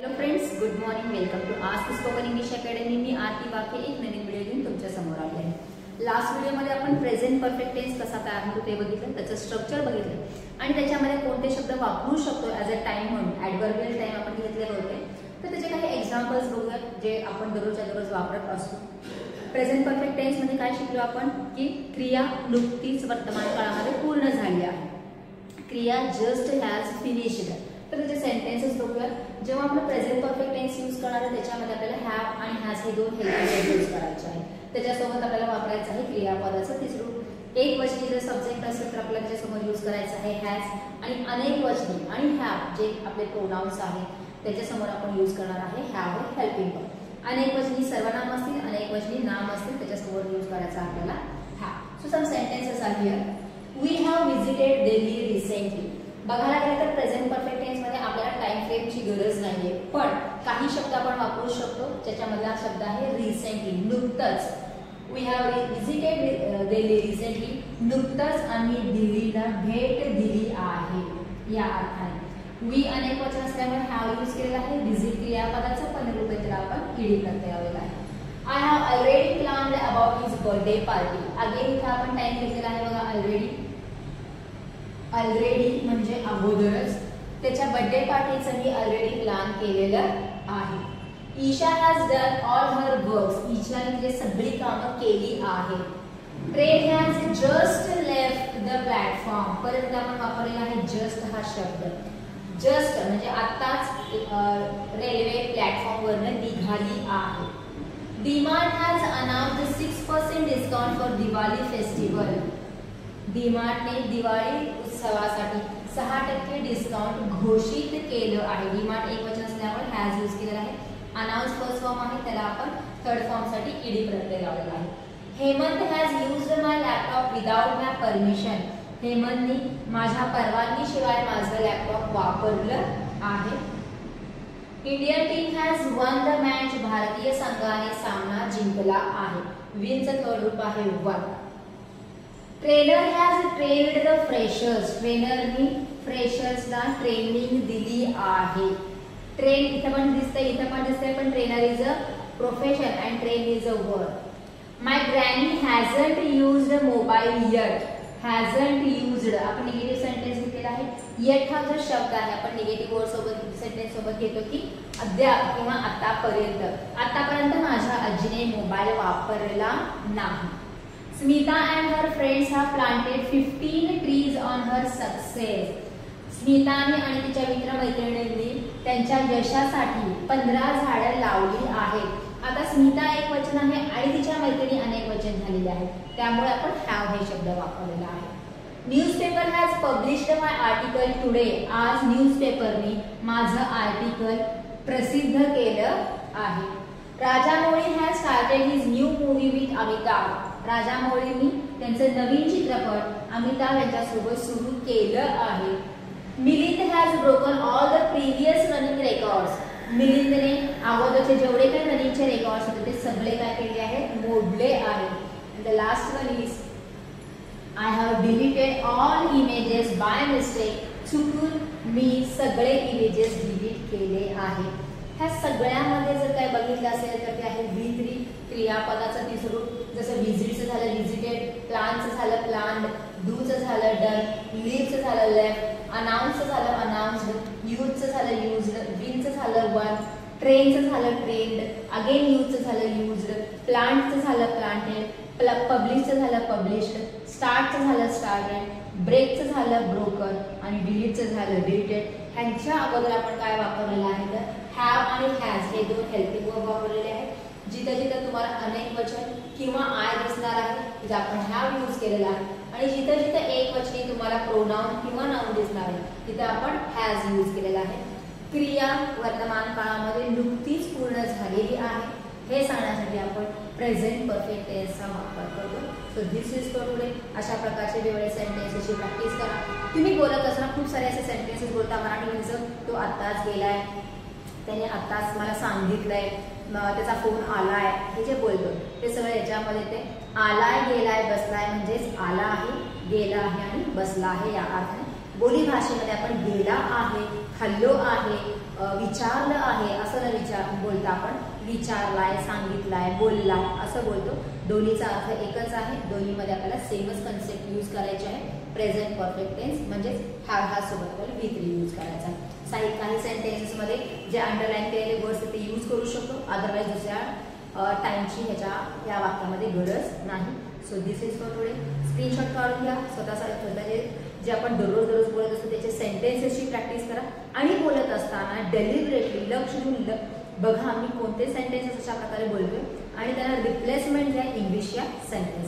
Hello friends, good morning. Welcome to ask spoken English academy. मी आरती वाके एक नवीन video घेऊन तुमच्या समोर आले आहे. लास्ट व्हिडिओमध्ये आपण प्रेझेंट परफेक्ट टेन्स कसा तयार होतो ते बघितलं, त्याचं स्ट्रक्चर बघितलं आणि त्याच्यामध्ये कोणते शब्द वापरू शकतो ॲज अ टाइम म्हणून ॲडव्हर्बियल टाइम आपण घेतलेले होते. तर त्याचे काही एक्झाम्पल्स बघूया जे आपण दररोजच्या दररोज वापरत असतो. प्रेझेंट परफेक्ट टेन्समध्ये काय शिकलो आपण की क्रिया नुकतीच वर्तमान काळामध्ये पूर्ण झाली आहे. क्रिया जस्ट हॅज फिनिश्ड. तर त्याचे सेंटेन्सेस बघूया. जेव्हा आपण प्रेझेंट परफेक्ट टेन्स यूज करणार आहे त्याच्यामध्ये आपल्याला हॅव आणि हॅज हे दोन हेल्पिंग यूज करायचे आहे. त्याच्यासोबत आपल्याला वापरायचं आहे क्रियापदाचं तिसरं एक वचनी जर सब्जेक्ट असेल तर आपल्याला त्याच्यासमोर यूज करायचं आहे हॅज आणि अनेक वचनी आणि हॅव जे आपले प्रोनाउन्स आहेत त्याच्यासमोर आपण यूज करणार आहे हॅव हे हेल्पिंग वर्ब. अनेक वचनी सर्वनाम असतील, अनेक वचनी नाम असतील त्याच्यासमोर यूज करायचा आपल्याला have. So some sentences are here. We have visited Delhi recently. बघायला गेलं तर प्रेझेंट परफेक्ट टेन्स मध्ये आपल्याला टाइम फ्रेमची गरज नाहीये, पण काही शब्द आपण वापरू शकतो. ज्याच्यामधला शब्द आहे रिसेंटली, नुकतंच. We have visited Delhi recently. नुकतंच आम्ही दिल्लीला भेट दिली आहे या अर्थाने. वी अनेक वचन असल्यामुळे हॅव यूज केलेला आहे. व्हिजिट क्रियापदाचं पण रूप त्याला आपण ईडी प्रत्यय लावलेला आहे. I have already planned about his birthday party. Again इथे आपण टाइम घेतलेला आहे बघा ऑलरेडी. ऑलरेडी म्हणजे अगोदरच. त्याच्या बर्थडे पार्टीचं मी ऑलरेडी प्लॅन केलेलं आहे. Isha has done all her works. ईशाने तिची सगळी कामं केली आहेत. Train has just left the platform. परत आपण वापरलेला आहे जस्ट हा शब्द. जस्ट म्हणजे आताच रेल्वे प्लॅटफॉर्मवरनं निघाली आहे. DMart has announced 6% discount for Diwali festival. डीमार्टने दिवाळी उत्सवासाठी 6% डिस्काउंट घोषित केलं आहे. डीमार्ट एक वचन असल्यामुळे हॅज यूज केलेला आहे. अनाउन्स फर्स्ट फॉर्म आहे, त्याला आपण थर्ड फॉर्म साठी ईडी प्रत्यय लावलेला आहे. Hemant has used my laptop without my permission. हेमंतने माझ्या परवानगीशिवाय माझं लॅपटॉप वापरलं आहे. Indian team has won the match. भारतीय संघाने सामना जिंकला आहे. विनचं थर्ड रूप आहे won. Trainer has trained the freshers. ट्रेनरनी फ्रेशर्सला ट्रेनिंग दिली आहे. ट्रेन इथं पण दिसतंय, इथं पण दिसतंय, पण trainer is a profession and train is a work. My granny hasn't used mobile yet. Hasn't used आपण निगेटिव्ह सेंटेन्स घेतलेला आहे. येट हा जो शब्द आहे आपण निगेटिव्ह वर्ड सोबत सेंटेन्स सोबत घेतो की अद्याप किंवा आतापर्यंत. आतापर्यंत माझ्या आजीने मोबाईल वापरला नाही. Smita and her friends have planted 15 trees on her success. स्मिताने आणि तिच्या मित्रमैत्रिणींनी त्यांच्या यशासाठी 15 झाडं लावली आहेत. आता स्मिता एक वचन आहे आणि तिच्या मैत्रिणी अनेक वचन झालेले आहेत, त्यामुळे आपण हॅव हे शब्द वापरलेला आहे. Newspaper has published my article today. आज न्यूजपेपरने माझं आर्टिकल प्रसिद्ध केलं आहे. Rajamouli has started his new movie with Amitabh. राजामौलींनी त्यांचं नवीन चित्रपट अमिताभ यांच्यासोबत सुरू केलं आहे. Milind has broken all the previous running records. मिलिंदने अगोदरचे जेवढे काही रनिंगचे रेकॉर्ड्स होते ते सगळे काय केले आहेत, मोडले आहेत. The last one is I have deleted all images by mistake. चुकून मी सगळे इमेजेस डिलीट केले आहेत. ह्या सगळ्यामध्ये जर काय बघितलं असेल तर ते आहे V3 क्रियापदाचं तिसरं रूप. जसं व्हिजिटचं झालं व्हिजिटेड, प्लानचं झालं प्लान्ड, डूचं झालं डन, लिव्हचं झालं लेफ्ट, अनाउन्सचं झालं अनाउन्स्ड, यूजचं झालं यूज्ड, विनचं झालं वन, ट्रेनचं झालं ट्रेन्ड, अगेन यूजचं झालं यूज्ड, प्लांटचं झालं प्लांटेड, पब्लिशचं झालं पब्लिश्ड, स्टार्टचं झालं स्टार्टेड, ब्रेकचं झालं ब्रोकन आणि डिलीटचं झालं डिलीटेड. ह्यांच्या अगोदर आपण काय वापरलेलं आहे तर हॅव आणि हॅज हे दोन हेल्पिंग वर्ब वापरलेले आहेत. जिथं जिथं तुम्हाला अनेक वचन किंवा आय दिसणार आहे तिथं आपण हॅव यूज केलेला आहे आणि जिथं जिथं एक वचनी तुम्हाला प्रोनाउन किंवा नाउन दिसणार आहे तिथं आपण हॅज यूज केलेला आहे. क्रिया वर्तमान काळामध्ये नुकतीच पूर्ण झालेली आहे हे सांगण्यासाठी आपण प्रेझेंट परफेक्ट टेन्सचा वापर करतो. So this is for today. अशा प्रकारचे वेगवेगळे सेंटेन्सेसची प्रॅक्टिस करा. तुम्ही बोलत असताना खूप सारे असे सेंटेन्सेस बोलता. मराठीचं तो आत्ताच गेलाय, त्याने आत्ताच मला सांगितलंय, त्याचा फोन आलाय, हे जे बोलतो ते सगळं याच्यामध्ये ते आलाय गेलाय बसलाय म्हणजेच आला आहे, गेला आहे आणि बसला आहे या अर्थाने बोली भाषेमध्ये आपण गेला आहे, खाल्लो आहे, विचारलं आहे असं न बोलता आपण विचारलाय, सांगितलाय, बोललाय असं बोलतो. दोन्हीचा अर्थ एकच आहे. दोन्हीमध्ये आपल्याला सेमच कन्सेप्ट यूज करायचे आहे. प्रेझेंट परफेक्ट टेन्स म्हणजेच हा सोबत आपल्याला V3 यूज करायचा. काही सेंटेन्सेस मध्ये जे अंडरलाईन केलेले वर्ड्स ते यूज करू शकतो, अदरवाईज दुसऱ्या टाइमची या वाक्यामध्ये गरज नाही. So this is for today. Screenshot काढून घ्या. स्वतःचे जे आपण दररोज बोलत असतो त्याचे सेंटेन्सेसची प्रॅक्टिस करा आणि बोलत असताना डेलिबरेटली लक्ष देऊन बघा मी कोणते सेंटेन्सेस अशा प्रकारे बोलतोय आणि त्यांना रिप्लेसमेंट द्या इंग्लिश या सेंटेन्स.